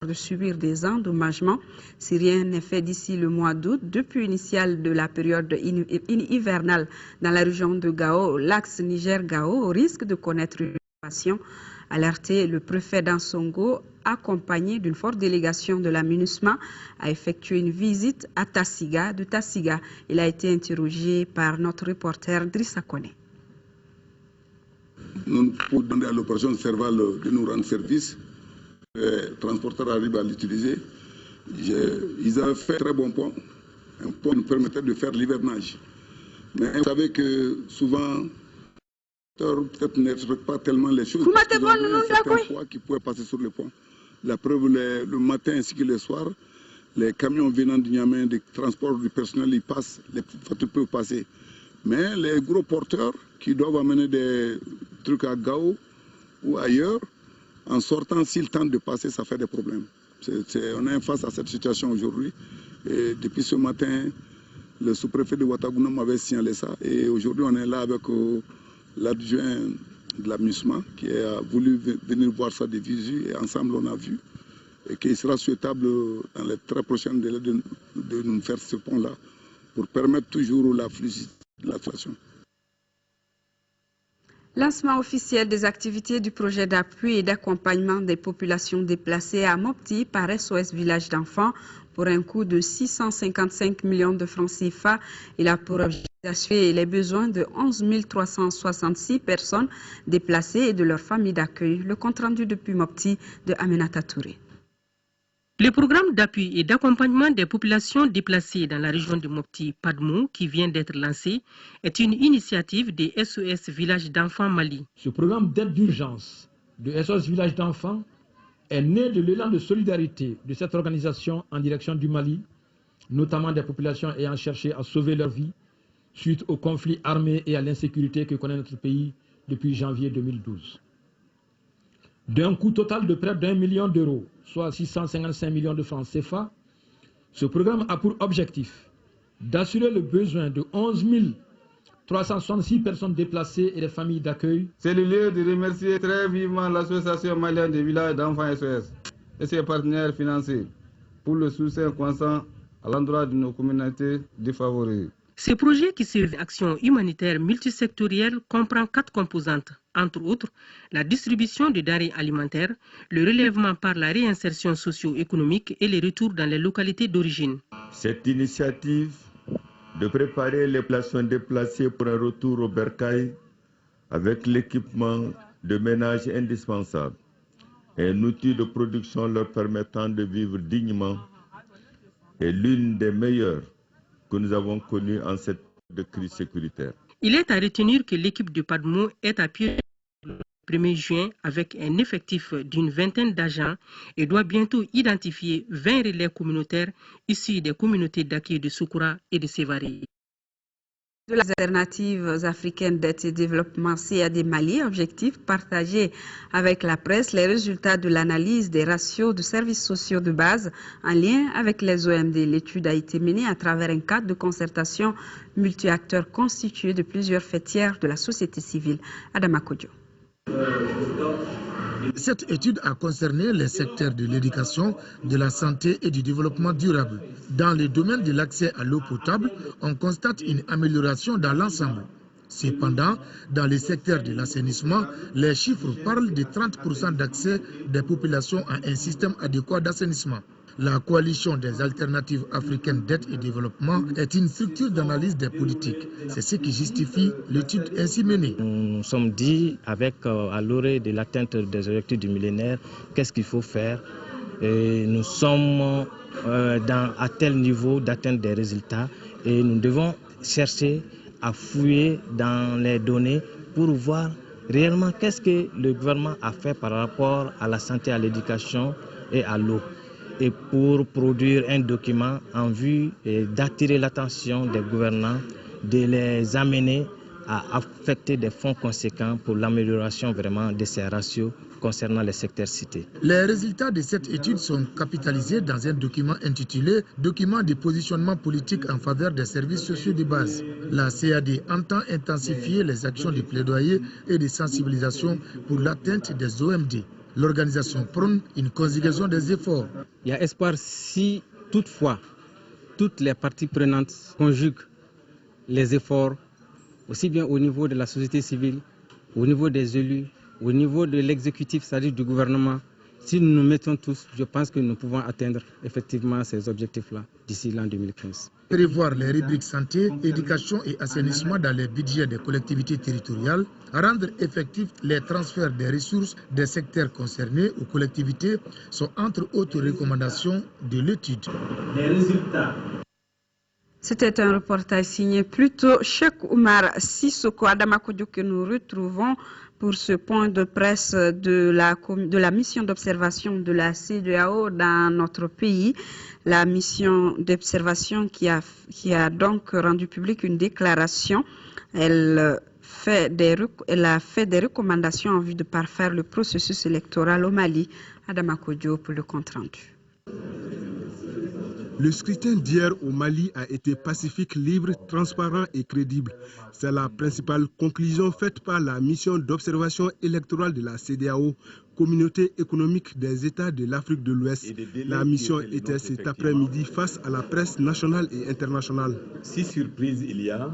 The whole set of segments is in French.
de subir des endommagements. Si rien n'est fait d'ici le mois d'août, depuis l'initiale de la période hivernale dans la région de Gao, l'axe Niger-Gao risque de connaître une inondation. Alerté, le préfet d'Ansongo, accompagné d'une forte délégation de la MINUSMA, a effectué une visite à Tassiga. De Tassiga, il a été interrogé par notre reporter Drissa Kone. Pour demander à l'opération Serval de nous rendre service, les transporteurs arrivent à l'utiliser. Ils avaient fait un très bon pont, un pont qui nous permettait de faire l'hivernage. Mais vous savez que souvent, peut-être ne respectent pas tellement les choses. Qui pouvaient passer sur le pont. La preuve, le matin ainsi que le soir, les camions venant du Niamey, des transports du personnel, ils passent, les voitures peuvent passer. Mais les gros porteurs qui doivent amener des trucs à Gao ou ailleurs, en sortant, s'ils tentent de passer, ça fait des problèmes. On est face à cette situation aujourd'hui. Et depuis ce matin, le sous-préfet de Ouagadougou m'avait signalé ça. Et aujourd'hui, on est là avec l'adjoint de la MINUSMA qui a voulu venir voir ça de visu. Et ensemble, on a vu. Et qu'il sera souhaitable dans les très prochaines délais de nous faire ce pont-là pour permettre toujours la fluidité de la situation. Lancement officiel des activités du projet d'appui et d'accompagnement des populations déplacées à Mopti par SOS Village d'Enfants pour un coût de 655 millions de francs CFA. Il a pour objectif d'assurer les besoins de 11 366 personnes déplacées et de leurs familles d'accueil. Le compte rendu depuis Mopti de Aminata Touré. Le programme d'appui et d'accompagnement des populations déplacées dans la région de Mopti-Padmou, qui vient d'être lancé, est une initiative des SOS Village d'Enfants Mali. Ce programme d'aide d'urgence de SOS Village d'Enfants est né de l'élan de solidarité de cette organisation en direction du Mali, notamment des populations ayant cherché à sauver leur vie suite au conflit armé et à l'insécurité que connaît notre pays depuis janvier 2012. D'un coût total de près d'1 million d'euros, soit 655 millions de francs CFA, ce programme a pour objectif d'assurer le besoin de 11 366 personnes déplacées et les familles d'accueil. C'est le lieu de remercier très vivement l'Association malienne des villages d'enfants SOS et ses partenaires financiers pour le soutien constant à l'endroit de nos communautés défavorisées. Ce projet qui se veut action humanitaire multisectorielle comprend 4 composantes, entre autres la distribution de denrées alimentaires, le relèvement par la réinsertion socio-économique et les retours dans les localités d'origine. Cette initiative de préparer les personnes déplacées pour un retour au bercail avec l'équipement de ménage indispensable et un outil de production leur permettant de vivre dignement est l'une des meilleures que nous avons connu en cette crise sécuritaire. Il est à retenir que l'équipe de Padmou est appuyée le 1er juin avec un effectif d'une vingtaine d'agents et doit bientôt identifier 20 relais communautaires issus des communautés d'accueil de Soukoura et de Sévaré. De les alternatives africaines d'aide et développement CAD Mali, objectif partagé avec la presse, les résultats de l'analyse des ratios de services sociaux de base en lien avec les OMD. L'étude a été menée à travers un cadre de concertation multi-acteurs constitué de plusieurs fêtières de la société civile. Adama Kodjo. Cette étude a concerné les secteurs de l'éducation, de la santé et du développement durable. Dans le domaine de l'accès à l'eau potable, on constate une amélioration dans l'ensemble. Cependant, dans le secteur de l'assainissement, les chiffres parlent de 30% d'accès des populations à un système adéquat d'assainissement. La coalition des alternatives africaines d'aide et développement est une structure d'analyse des politiques. C'est ce qui justifie l'étude ainsi menée. Nous sommes dit, avec à l'orée de l'atteinte des objectifs du millénaire, qu'est-ce qu'il faut faire. Et nous sommes à tel niveau d'atteinte des résultats et nous devons chercher à fouiller dans les données pour voir réellement qu'est-ce que le gouvernement a fait par rapport à la santé, à l'éducation et à l'eau. Et pour produire un document en vue d'attirer l'attention des gouvernants, de les amener à affecter des fonds conséquents pour l'amélioration vraiment de ces ratios concernant les secteurs cités. Les résultats de cette étude sont capitalisés dans un document intitulé « Document de positionnement politique en faveur des services sociaux de base ». La CAD entend intensifier les actions de plaidoyer et de sensibilisation pour l'atteinte des OMD. L'organisation prône une conjugaison des efforts. Il y a espoir si toutefois toutes les parties prenantes conjuguent les efforts, aussi bien au niveau de la société civile, au niveau des élus, au niveau de l'exécutif, c'est-à-dire du gouvernement. Si nous nous mettons tous, je pense que nous pouvons atteindre effectivement ces objectifs-là d'ici l'an 2015. Prévoir les rubriques santé, éducation et assainissement dans les budgets des collectivités territoriales, rendre effectifs les transferts des ressources des secteurs concernés aux collectivités sont entre autres recommandations de l'étude. Les résultats. C'était un reportage signé plutôt Cheikh Oumar Sissoko Adamakodjo que nous retrouvons pour ce point de presse de la mission d'observation de la CEDEAO dans notre pays. La mission d'observation qui a donc rendu publique une déclaration. Elle a fait des recommandations en vue de parfaire le processus électoral au Mali. Adamakodjo pour le compte rendu. Le scrutin d'hier au Mali a été pacifique, libre, transparent et crédible. C'est la principale conclusion faite par la mission d'observation électorale de la CEDEAO, Communauté économique des États de l'Afrique de l'Ouest. La mission était cet après-midi face à la presse nationale et internationale. Si surprise il y a,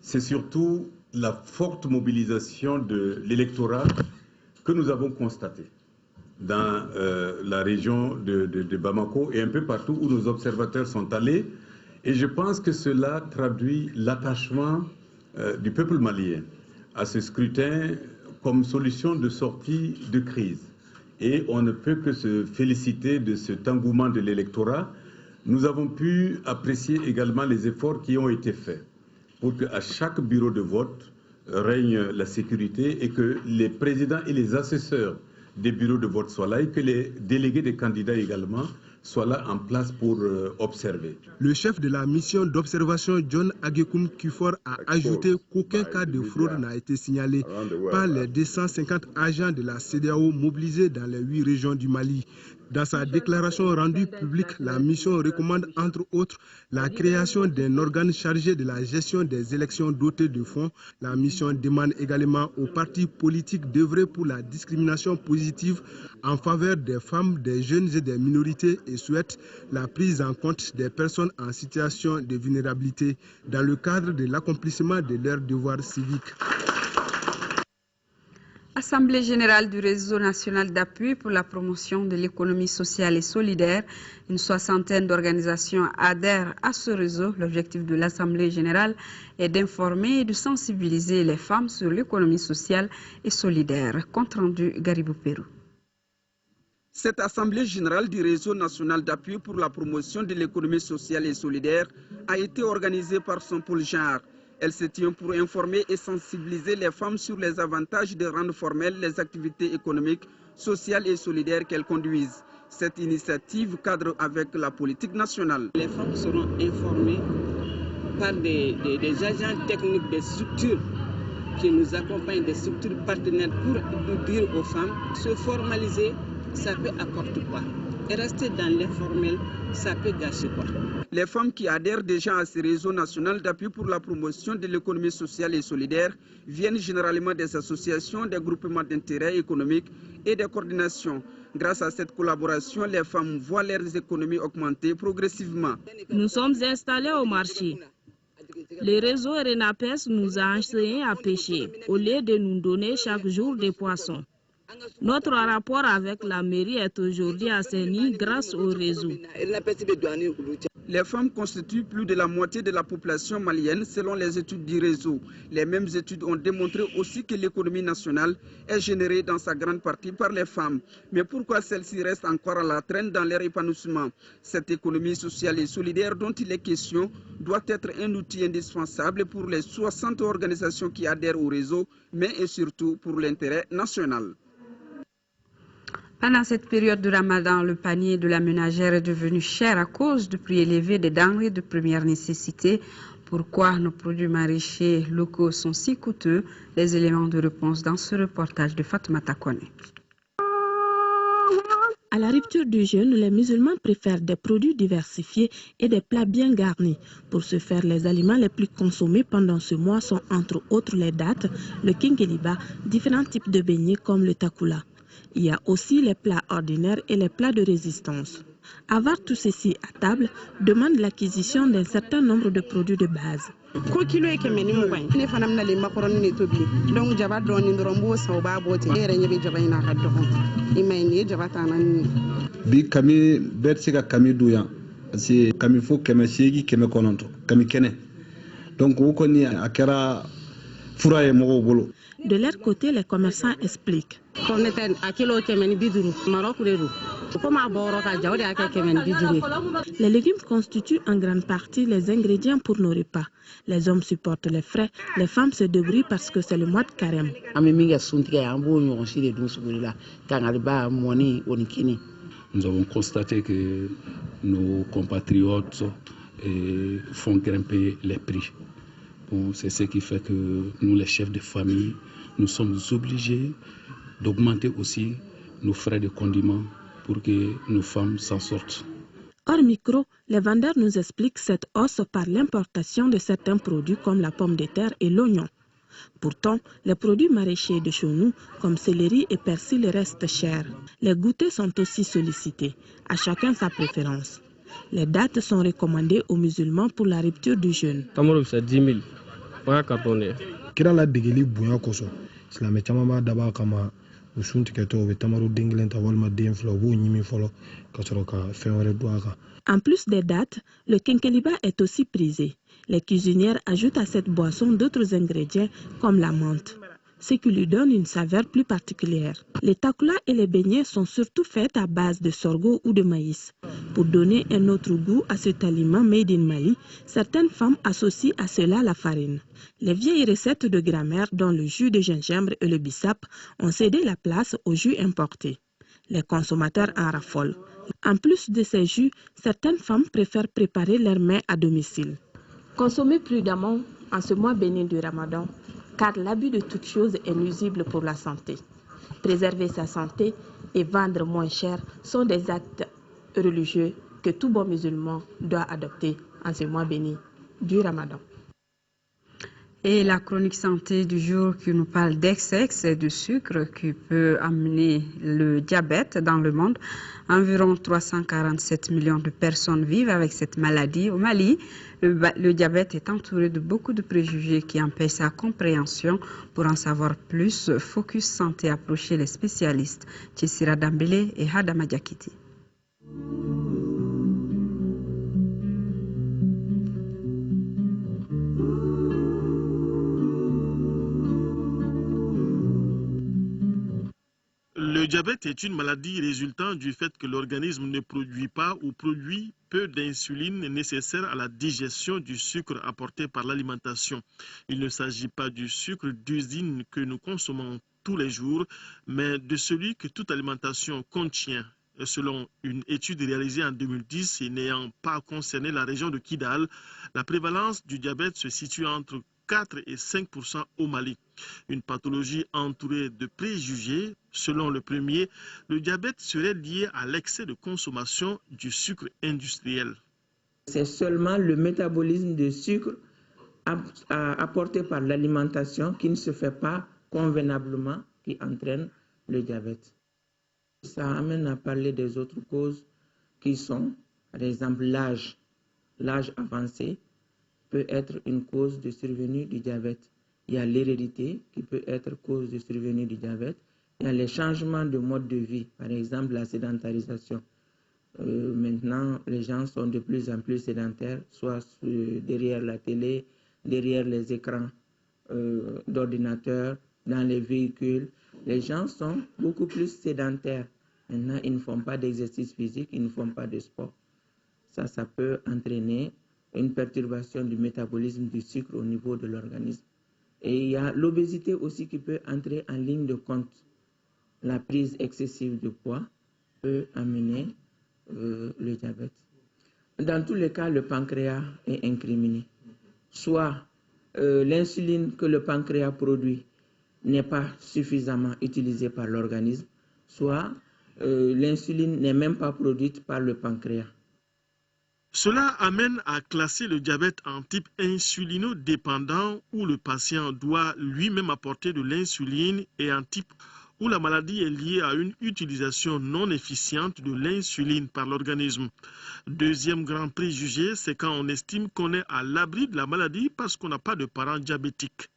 c'est surtout la forte mobilisation de l'électorat que nous avons constatée dans la région de Bamako et un peu partout où nos observateurs sont allés. Et je pense que cela traduit l'attachement du peuple malien à ce scrutin comme solution de sortie de crise. Et on ne peut que se féliciter de cet engouement de l'électorat. Nous avons pu apprécier également les efforts qui ont été faits pour qu'à chaque bureau de vote règne la sécurité et que les présidents et les assesseurs des bureaux de vote soient là et que les délégués des candidats également soient là en place pour observer. Le chef de la mission d'observation, John Agyekum Kufor, a ajouté qu'aucun cas de fraude n'a été signalé par les 250 agents de la CEDEAO mobilisés dans les 8 régions du Mali. Dans sa déclaration rendue publique, la mission recommande entre autres la création d'un organe chargé de la gestion des élections doté de fonds. La mission demande également aux partis politiques d'œuvrer pour la discrimination positive en faveur des femmes, des jeunes et des minorités et souhaite la prise en compte des personnes en situation de vulnérabilité dans le cadre de l'accomplissement de leurs devoirs civiques. Assemblée générale du réseau national d'appui pour la promotion de l'économie sociale et solidaire. Une soixantaine d'organisations adhèrent à ce réseau. L'objectif de l'Assemblée générale est d'informer et de sensibiliser les femmes sur l'économie sociale et solidaire. Compte rendu Garibou Pérou. Cette Assemblée générale du réseau national d'appui pour la promotion de l'économie sociale et solidaire a été organisée par son pôle genre. Elle se tient pour informer et sensibiliser les femmes sur les avantages de rendre formelles les activités économiques, sociales et solidaires qu'elles conduisent. Cette initiative cadre avec la politique nationale. Les femmes seront informées par des agents techniques des structures qui nous accompagnent, des structures partenaires pour nous dire aux femmes, se formaliser, ça peut apporter quoi? Et rester dans l'informel, ça peut gâcher quoi? Les femmes qui adhèrent déjà à ce réseau national d'appui pour la promotion de l'économie sociale et solidaire viennent généralement des associations, des groupements d'intérêt économique et des coordinations. Grâce à cette collaboration, les femmes voient leurs économies augmenter progressivement. Nous sommes installés au marché. Le réseau RENAPES nous a enseigné à pêcher au lieu de nous donner chaque jour des poissons. Notre rapport avec la mairie est aujourd'hui assaini grâce au réseau. Les femmes constituent plus de la moitié de la population malienne selon les études du réseau. Les mêmes études ont démontré aussi que l'économie nationale est générée dans sa grande partie par les femmes. Mais pourquoi celles-ci restent encore à la traîne dans leur épanouissement? Cette économie sociale et solidaire dont il est question doit être un outil indispensable pour les 60 organisations qui adhèrent au réseau, mais et surtout pour l'intérêt national. Pendant cette période de Ramadan, le panier de la ménagère est devenu cher à cause du prix élevé des denrées de première nécessité. Pourquoi nos produits maraîchers locaux sont si coûteux? Les éléments de réponse dans ce reportage de Fatoumata Kone. À la rupture du jeûne, les musulmans préfèrent des produits diversifiés et des plats bien garnis. Pour ce faire, les aliments les plus consommés pendant ce mois sont entre autres les dattes, le kingeliba, différents types de beignets comme le takula. Il y a aussi les plats ordinaires et les plats de résistance. Avoir tout ceci à table demande l'acquisition d'un certain nombre de produits de base. Bi kami bertsika kami duya si kami fo keme segi keme kononto kami kene donc wukoni akera furaye mo bolo. De leur côté, les commerçants expliquent. Les légumes constituent en grande partie les ingrédients pour nos repas. Les hommes supportent les frais, les femmes se débrouillent parce que c'est le mois de carême. Nous avons constaté que nos compatriotes font grimper les prix. Bon, c'est ce qui fait que nous, les chefs de famille, nous sommes obligés d'augmenter aussi nos frais de condiments pour que nos femmes s'en sortent. Hors micro, les vendeurs nous expliquent cette hausse par l'importation de certains produits comme la pomme de terre et l'oignon. Pourtant, les produits maraîchers de chez nous, comme céleri et persil, restent chers. Les goûters sont aussi sollicités, à chacun sa préférence. Les dates sont recommandées aux musulmans pour la rupture du jeûne. C'est 10 000. Kira la degeli bunya koso islamé chama ba daba kama usunti keto be tamaru dinglen ta walma dem flo bu nyimi folo kasoro ka fenwere douaka. En plus des dates, le kenkeliba est aussi prisé. Les cuisinières ajoutent à cette boisson d'autres ingrédients comme la menthe, ce qui lui donne une saveur plus particulière. Les takula et les beignets sont surtout faits à base de sorgho ou de maïs. Pour donner un autre goût à cet aliment made in Mali, certaines femmes associent à cela la farine. Les vieilles recettes de grammaire, dont le jus de gingembre et le bissap, ont cédé la place aux jus importés. Les consommateurs en raffolent. En plus de ces jus, certaines femmes préfèrent préparer leurs mets à domicile. Consommer prudemment en ce mois béni du Ramadan, car l'abus de toute chose est nuisible pour la santé. Préserver sa santé et vendre moins cher sont des actes religieux que tout bon musulman doit adopter en ce mois béni du Ramadan. Et la chronique santé du jour qui nous parle d'excès de sucre qui peut amener le diabète dans le monde. Environ 347 millions de personnes vivent avec cette maladie. Au Mali, le diabète est entouré de beaucoup de préjugés qui empêchent sa compréhension. Pour en savoir plus, Focus Santé approcher les spécialistes Tchessira Dambélé et Hadama Diakiti. Le diabète est une maladie résultant du fait que l'organisme ne produit pas ou produit peu d'insuline nécessaire à la digestion du sucre apporté par l'alimentation. Il ne s'agit pas du sucre d'usine que nous consommons tous les jours, mais de celui que toute alimentation contient. Selon une étude réalisée en 2010 et n'ayant pas concerné la région de Kidal, la prévalence du diabète se situe entre 4 et 5% au Mali. Une pathologie entourée de préjugés. Selon le premier, le diabète serait lié à l'excès de consommation du sucre industriel. C'est seulement le métabolisme de sucre apporté par l'alimentation qui ne se fait pas convenablement qui entraîne le diabète. Ça amène à parler des autres causes qui sont, par exemple, l'âge. L'âge avancé peut être une cause de survenue du diabète. Il y a l'hérédité qui peut être cause de survenue du diabète. Il y a les changements de mode de vie, par exemple la sédentarisation. Maintenant, les gens sont de plus en plus sédentaires, soit derrière la télé, derrière les écrans d'ordinateur, dans les véhicules. Les gens sont beaucoup plus sédentaires. Maintenant, ils ne font pas d'exercice physique, ils ne font pas de sport. Ça peut entraîner une perturbation du métabolisme du sucre au niveau de l'organisme. Et il y a l'obésité aussi qui peut entrer en ligne de compte. La prise excessive de poids peut amener le diabète. Dans tous les cas, le pancréas est incriminé. Soit l'insuline que le pancréas produit n'est pas suffisamment utilisée par l'organisme, soit l'insuline n'est même pas produite par le pancréas. Cela amène à classer le diabète en type insulinodépendant où le patient doit lui-même apporter de l'insuline et en type où la maladie est liée à une utilisation non efficiente de l'insuline par l'organisme. Deuxième grand préjugé, c'est quand on estime qu'on est à l'abri de la maladie parce qu'on n'a pas de parents diabétiques.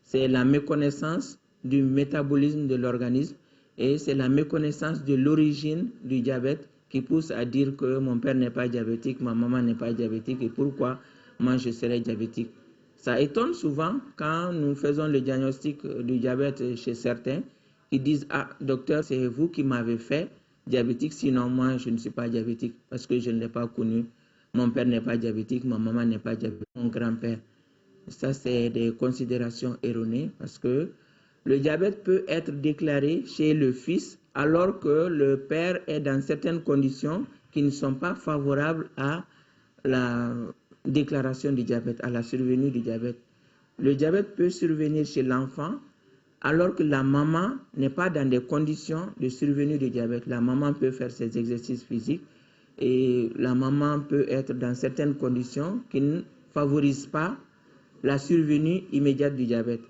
C'est la méconnaissance du métabolisme de l'organisme et c'est la méconnaissance de l'origine du diabète qui pousse à dire que mon père n'est pas diabétique, ma maman n'est pas diabétique et pourquoi moi je serais diabétique. Ça étonne souvent quand nous faisons le diagnostic du diabète chez certains qui disent « Ah, docteur, c'est vous qui m'avez fait diabétique, sinon moi je ne suis pas diabétique parce que je ne l'ai pas connu. Mon père n'est pas diabétique, ma maman n'est pas diabétique, mon grand-père. » Ça, c'est des considérations erronées parce que le diabète peut être déclaré chez le fils alors que le père est dans certaines conditions qui ne sont pas favorables à la déclaration du diabète, à la survenue du diabète. Le diabète peut survenir chez l'enfant alors que la maman n'est pas dans des conditions de survenue du diabète. La maman peut faire ses exercices physiques et la maman peut être dans certaines conditions qui ne favorisent pas la survenue immédiate du diabète,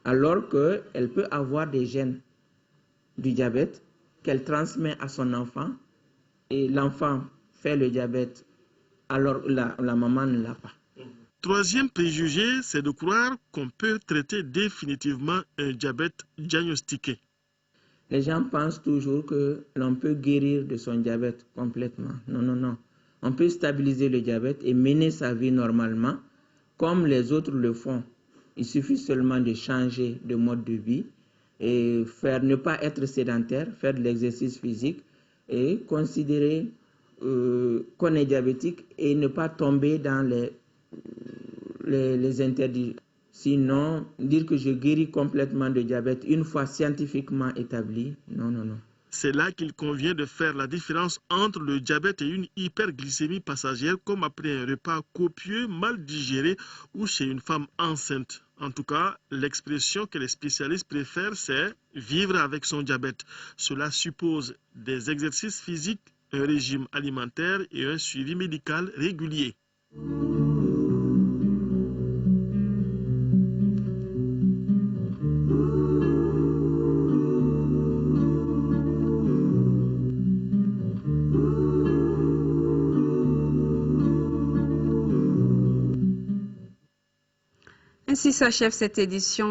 alors qu'elle peut avoir des gènes du diabète qu'elle transmet à son enfant et l'enfant fait le diabète alors la maman ne l'a pas. Troisième préjugé, c'est de croire qu'on peut traiter définitivement un diabète diagnostiqué. Les gens pensent toujours que l'on peut guérir de son diabète complètement. Non, non, non. On peut stabiliser le diabète et mener sa vie normalement comme les autres le font. Il suffit seulement de changer de mode de vie et ne pas être sédentaire, faire de l'exercice physique et considérer qu'on est diabétique et ne pas tomber dans les interdits. Sinon, dire que je guéris complètement de diabète une fois scientifiquement établi, non, non, non. C'est là qu'il convient de faire la différence entre le diabète et une hyperglycémie passagère, comme après un repas copieux, mal digéré ou chez une femme enceinte. En tout cas, l'expression que les spécialistes préfèrent, c'est vivre avec son diabète. Cela suppose des exercices physiques, un régime alimentaire et un suivi médical régulier. Ainsi s'achève cette édition.